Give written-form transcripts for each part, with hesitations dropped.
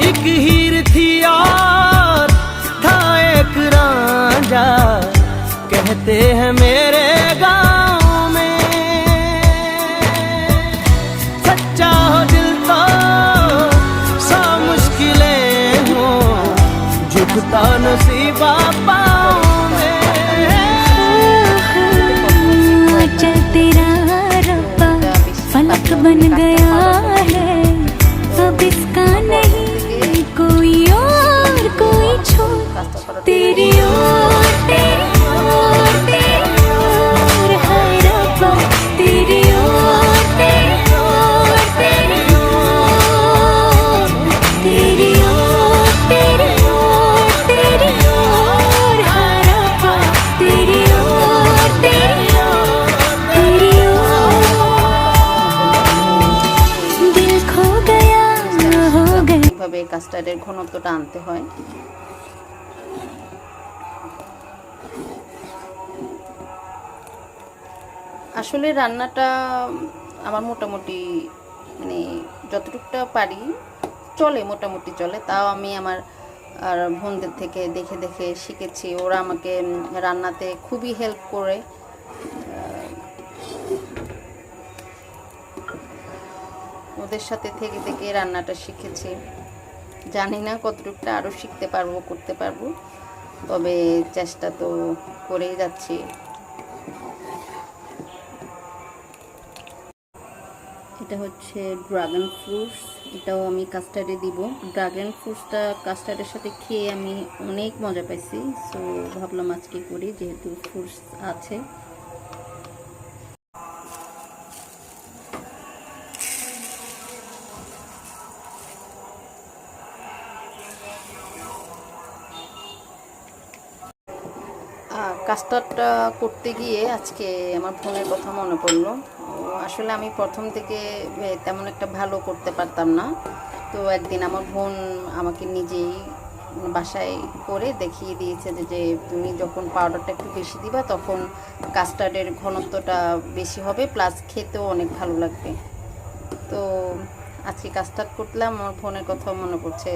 एक हीर थी और था एक रांझा, कहते हैं मेरे गांव में। सच्चा हो दिल तो सौ मुश्किलें हो, झुकता नसीबा पाँव में। चल तेरा रब्बा फलक बन गया है, अब इसका नहीं कोई और कोई छोड़। तेरी ओर तेरी ओर तेरी ओर है रब्बा, तेरी ओर तेरी ओर तेरी ओर, तेरी ओर तेरी ओर तेरी ओर है रब्बा, तेरी ओर तेरी ओर तेरी ओर। दिल खो गया हो गया। এভাবে কাস্টার্ডের ঘনত্বটা আনতে হয়। আসলে রান্নাটা আমার মোটামুটি মানে যতটুকুটা পারি চলে, মোটামুটি চলে। তাও আমি আমার আর বোনদের থেকে দেখে দেখে শিখেছি। ওরা আমাকে রান্নাতে খুবই হেল্প করে। ওদের সাথে থেকে থেকে রান্নাটা শিখেছি। জানি না কতটুকুটা আরও শিখতে পারবো, করতে পারবো, তবে চেষ্টা তো করেই যাচ্ছি। এটা হচ্ছে ড্রাগন ফ্রুটস, এটাও আমি কাস্টার্ডে দিব। ড্রাগন ফ্রুটসটা কাস্টার্ডের সাথে খেয়ে আমি অনেক মজা পাইছি, সো ভাবলাম আজকে করি যেহেতু ফ্রুটস আছে। কাস্টার্ডটা করতে গিয়ে আজকে আমার বোনের কথা মনে পড়লো। আসলে আমি প্রথম থেকে তেমন একটা ভালো করতে পারতাম না। তো একদিন আমার বোন আমাকে নিজেই বাসায় করে দেখিয়ে দিয়েছে যে তুমি যখন পাউডারটা একটু বেশি দিবা তখন কাস্টার্ডের ঘনত্বটা বেশি হবে, প্লাস খেতেও অনেক ভালো লাগবে। তো আজকে কাস্টার্ড করলাম, আমার বোনের কথা মনে পড়ছে,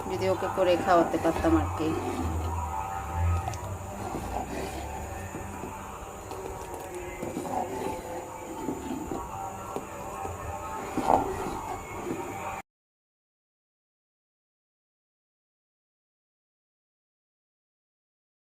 যদি ওকে করে খাওয়াতে পারতাম আর কি।